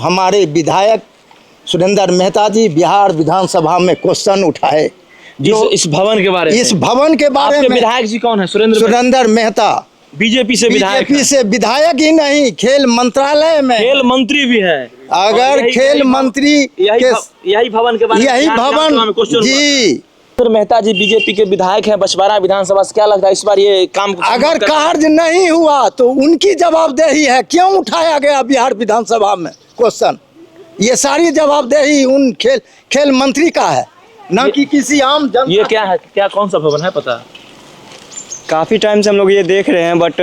हमारे विधायक सुरेंद्र मेहता जी बिहार विधानसभा में क्वेश्चन उठाए जो इस भवन के बारे में। इस भवन के बारे आपके में। विधायक जी कौन है? सुरेंद्र मेहता बीजेपी से विधायक बीजेपी से विधायक ही नहीं, खेल मंत्रालय में खेल मंत्री भी है। अगर खेल मंत्री यही भवन के बारे में, यही भवन जी। मेहता जी बीजेपी के विधायक हैं बछवाड़ा विधानसभा से, क्या लगता है इस बार ये काम अगर कार्य नहीं हुआ तो उनकी जवाबदेही है। क्यों उठाया गया बिहार विधानसभा में क्वेश्चन? ये सारी जवाबदेही उन खेल मंत्री का है, न कि किसी आम जनता। ये क्या है, क्या कौन सा भवन है पता? काफ़ी टाइम से हम लोग ये देख रहे हैं, बट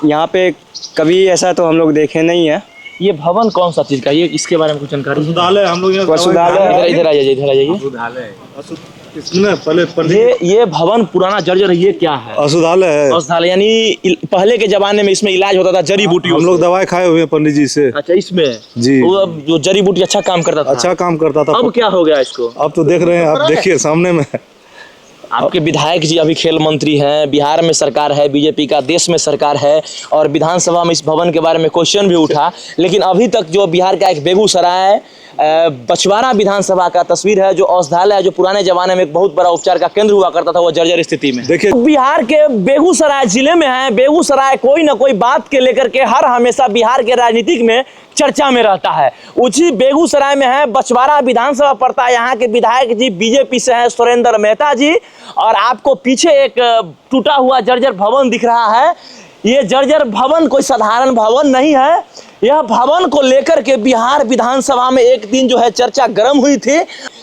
यहाँ पे कभी ऐसा तो हम लोग देखे नहीं है। ये भवन कौन सा चीज का, ये इसके बारे में कुछ जानकारी? वसुधालय, हम लोग वसुधालय। इधर आ जाइए, इधर आ जाइए। ये भवन पुराना जर्जर है, ये क्या है? वसुधालय है। औषधालय यानी पहले के जमाने में इसमें इलाज होता था जड़ी बूटी। हम लोग दवाई खाए हुए हैं पंडित जी से। अच्छा, इसमें जी वो जो जड़ी बूटी अच्छा काम करता था। अच्छा काम करता था। अब क्या हो गया इसको? अब तो देख रहे हैं, आप देखिए सामने में। आपके विधायक जी अभी खेल मंत्री हैं, बिहार में सरकार है बीजेपी का, देश में सरकार है, और विधानसभा में इस भवन के बारे में क्वेश्चन भी उठा। लेकिन अभी तक जो बिहार का एक बेगूसराय बछवाड़ा विधानसभा का तस्वीर है, जो औषधालय है, जो पुराने जमाने में एक बहुत बड़ा उपचार का केंद्र हुआ करता था, वो जर्जर स्थिति में। देखिए बिहार के बेगूसराय जिले में है। बेगूसराय कोई ना कोई बात के लेकर के हर हमेशा बिहार के राजनीतिक में चर्चा में रहता है। उसी बेगूसराय में है, बछवाड़ा विधानसभा पड़ता है। यहाँ के विधायक जी बीजेपी से हैं सुरेंद्र मेहता जी, और आपको पीछे एक टूटा हुआ जर्जर भवन दिख रहा है। ये जर्जर भवन कोई साधारण भवन नहीं है। यह भवन को लेकर के बिहार विधानसभा में एक दिन जो है चर्चा गर्म हुई थी।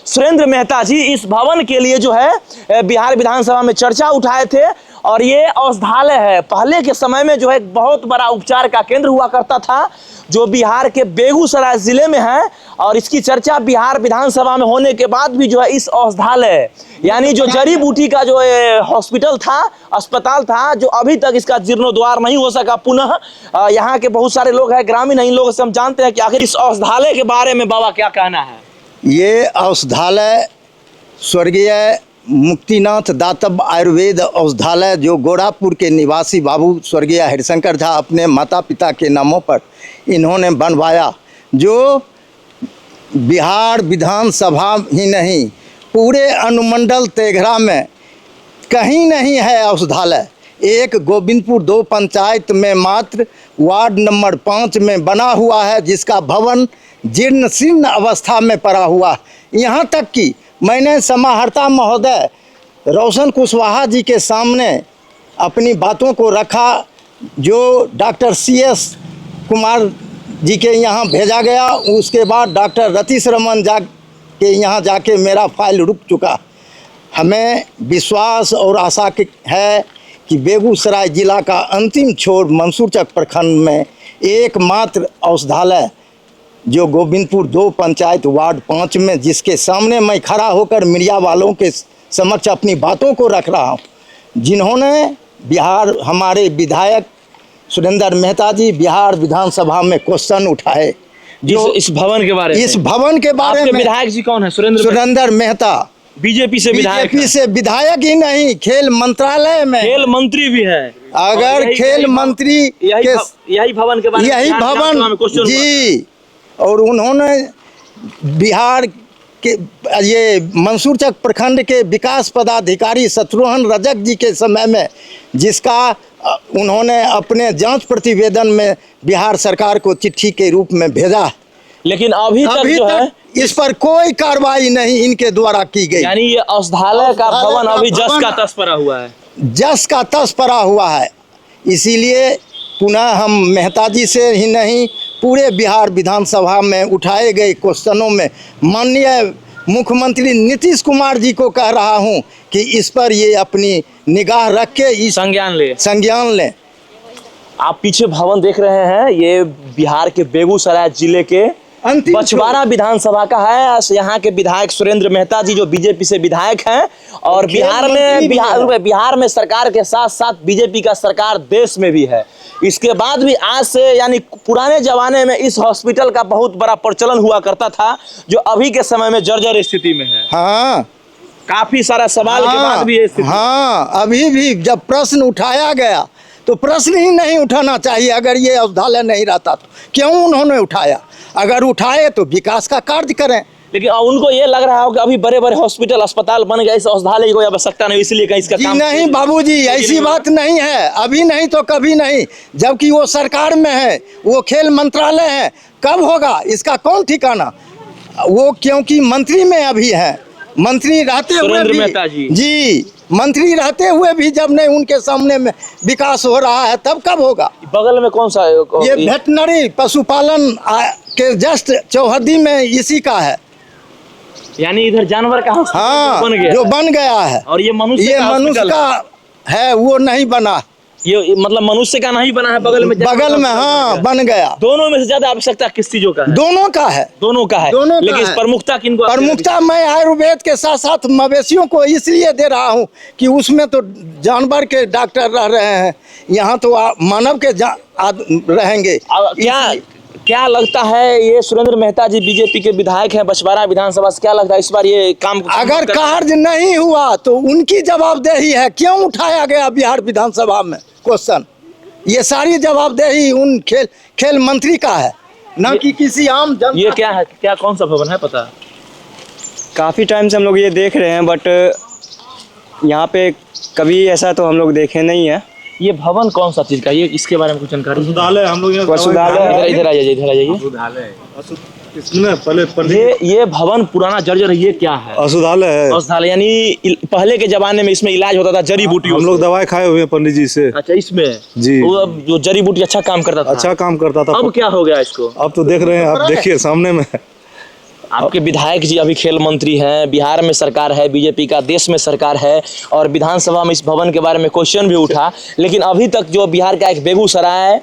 सुरेंद्र मेहता जी इस भवन के लिए जो है बिहार विधानसभा में चर्चा उठाए थे। और ये औषधालय है, पहले के समय में जो है एक बहुत बड़ा उपचार का केंद्र हुआ करता था, जो बिहार के बेगूसराय जिले में है। और इसकी चर्चा बिहार विधानसभा में होने के बाद भी जो है इस औषधालय यानी जो जड़ी बूटी का जो हॉस्पिटल था, अस्पताल था, जो अभी तक इसका जीर्णोद्वार नहीं हो सका पुनः। यहाँ के बहुत सारे लोग हैं ग्रामीण, इन लोगों से हम जानते हैं कि आखिर इस औषधालय के बारे में बाबा क्या कहना है। ये औषधालय स्वर्गीय मुक्तिनाथ दातब आयुर्वेद औषधालय, जो गोरापुर के निवासी बाबू स्वर्गीय हरिशंकर झा अपने माता पिता के नामों पर इन्होंने बनवाया, जो बिहार विधानसभा ही नहीं पूरे अनुमंडल तेघरा में कहीं नहीं है औषधालय। एक गोविंदपुर 2 पंचायत में मात्र वार्ड नंबर 5 में बना हुआ है, जिसका भवन जीर्ण शीर्ण अवस्था में पड़ा हुआ है। यहाँ तक कि मैंने समाहर्ता महोदय रोशन कुशवाहा जी के सामने अपनी बातों को रखा, जो डॉक्टर CS कुमार जी के यहाँ भेजा गया। उसके बाद डॉक्टर रतीश रमन के यहाँ जाके मेरा फाइल रुक चुका। हमें विश्वास और आशा है कि बेगूसराय जिला का अंतिम छोर मंसूरचक प्रखंड में एकमात्र औषधालय, जो गोविंदपुर 2 पंचायत वार्ड 5 में, जिसके सामने मैं खड़ा होकर मीडिया वालों के समक्ष अपनी बातों को रख रहा हूँ, जिन्होंने बिहार हमारे विधायक सुरेंद्र मेहता जी बिहार विधानसभा में क्वेश्चन उठाए जो इस भवन के बारे में। इस भवन के बारे में। विधायक जी कौन है? सुरेंद्र मेहता बीजेपी से विधायक ही नहीं, खेल मंत्रालय में खेल मंत्री भी है। अगर खेल मंत्री यही भवन के बारे में, यही भवन जी। और उन्होंने बिहार के ये मंसूरचक प्रखंड के विकास पदाधिकारी शत्रुघ्न रजक जी के समय में, जिसका उन्होंने अपने जांच प्रतिवेदन में बिहार सरकार को चिट्ठी के रूप में भेजा, लेकिन अभी तक इस पर कोई कार्रवाई नहीं इनके द्वारा की गई। यानी ये औषधालय का भवन अभी जस का तस पड़ा हुआ है, जस का तस पड़ा हुआ है। इसीलिए पुनः हम मेहता जी से ही नहीं, पूरे बिहार विधानसभा में उठाए गए क्वेश्चनों में माननीय मुख्यमंत्री नीतीश कुमार जी को कह रहा हूं कि इस पर ये अपनी निगाह रख के इस संज्ञान लें। आप पीछे भवन देख रहे हैं, ये बिहार के बेगूसराय जिले के बछवाड़ा विधानसभा का है। यहाँ के विधायक सुरेंद्र मेहता जी जो बीजेपी से विधायक हैं, और बिहार में सरकार के साथ साथ बीजेपी का सरकार देश में भी है। इसके बाद भी आज से यानी पुराने जमाने में इस हॉस्पिटल का बहुत बड़ा प्रचलन हुआ करता था, जो अभी के समय में जर्जर स्थिति में है। हाँ, काफी सारा सवाल के बाद भी स्थिति। हाँ, अभी भी जब प्रश्न उठाया गया तो प्रश्न ही नहीं उठाना चाहिए। अगर ये औषधालय नहीं रहता तो क्यों उन्होंने उठाया? अगर उठाए तो विकास का कार्य करें। लेकिन उनको ये लग रहा हो कि अभी बड़े बड़े हॉस्पिटल अस्पताल बन गए, इस औषधालय की कोई आवश्यकता नहीं, इसलिए कहीं इसका जी काम नहीं बाबूजी, ऐसी बात नहीं है, अभी नहीं तो कभी नहीं। जबकि वो सरकार में है, वो खेल मंत्रालय है, कब होगा इसका कौन ठिकाना। वो क्योंकि मंत्री में अभी है, मंत्री रहते हुए सुरेंद्र भी मेहता जी। जी मंत्री रहते हुए भी जब नहीं उनके सामने में विकास हो रहा है तब कब होगा। बगल में कौन सा ये वेटनरी पशुपालन के जस्ट चौहद्दी में इसी का है। यानी इधर जानवर का हॉस्पिटल हाँ बन गया जो है। बन गया है, और ये मनुष्य ये का मनुष्य हॉस्पिटल का है, वो नहीं बना। ये मतलब मनुष्य का नहीं बना है, बगल में जानवर बगल का में हॉस्पिटल हाँ बन गया। बन गया। दोनों में से ज्यादा आवश्यकता किस चीजों का है? दोनों का है, दोनों का है, दोनों का लेकिन है। प्रमुखता किनको आपने दी? प्रमुखता मैं आयुर्वेद के साथ साथ मवेशियों को इसलिए दे रहा हूँ कि उसमें तो जानवर के डॉक्टर रह रहे हैं, यहाँ तो मानव के रहेंगे। क्या लगता है, ये सुरेंद्र मेहता जी बीजेपी के विधायक हैं बछवाड़ा विधानसभा से, क्या लगता है इस बार ये काम अगर कार्य नहीं हुआ तो उनकी जवाबदेही है। क्यों उठाया गया बिहार विधानसभा में क्वेश्चन, ये सारी जवाबदेही उन खेल मंत्री का है, न कि किसी आम जनता। ये क्या है, क्या कौन सा भवन है पता? काफ़ी टाइम से हम लोग ये देख रहे हैं, बट यहाँ पे कभी ऐसा तो हम लोग देखे नहीं है। ये भवन कौन सा चीज का, ये इसके बारे में कुछ जानकारी है? अस्पताल है, हम लोग यहाँ वसुधालय इधर आ जाइए, इधर आ जाइए। इसमें पहले ये भवन पुराना जर्जर है, ये क्या है? अस्पताल है। औषधालय, यानी पहले के जमाने में इसमें इलाज होता था जड़ी बूटी। हम लोग दवाई खाए हुए हैं पंडित जी से। अच्छा, इसमें जी। वो अब जो जड़ी बूटी अच्छा काम करता था, अच्छा काम करता था। अब क्या हो गया इसको? अब तो देख रहे हैं, आप देखिए सामने में। आपके विधायक जी अभी खेल मंत्री हैं, बिहार में सरकार है बीजेपी का, देश में सरकार है, और विधानसभा में इस भवन के बारे में क्वेश्चन भी उठा। लेकिन अभी तक जो बिहार का एक बेगूसराय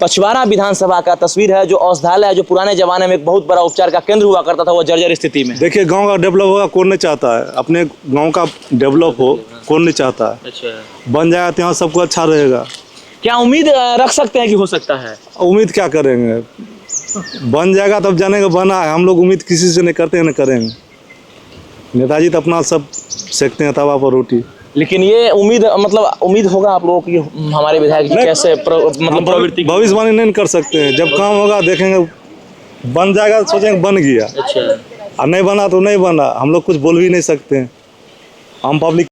बछवाड़ा विधानसभा का तस्वीर है, जो औषधालय है, जो पुराने जमाने में एक बहुत बड़ा उपचार का केंद्र हुआ करता था, वो जर्जर स्थिति में। देखिए गांव का डेवलप होगा, कौन नहीं चाहता है अपने गांव का डेवलप हो, कौन नहीं चाहता है। अच्छा, बन जाएगा तो यहाँ सबको अच्छा रहेगा। क्या उम्मीद रख सकते हैं कि हो सकता है? उम्मीद क्या करेंगे, बन जाएगा तब जानेंगे बना है। हम लोग उम्मीद किसी से नहीं करते हैं, नहीं करेंगे। नेताजी तो अपना सब सेकते हैं तवा पर रोटी। लेकिन ये उम्मीद, मतलब उम्मीद होगा आप लोगों की हमारे विधायक जी कैसे मतलब प्रवृत्ति? भविष्यवाणी नहीं कर सकते हैं, जब काम होगा देखेंगे, बन जाएगा तो सोचेंगे बन गया, अच्छा, और नहीं बना तो नहीं बना। हम लोग कुछ बोल भी नहीं सकते हैं, हम पब्लिक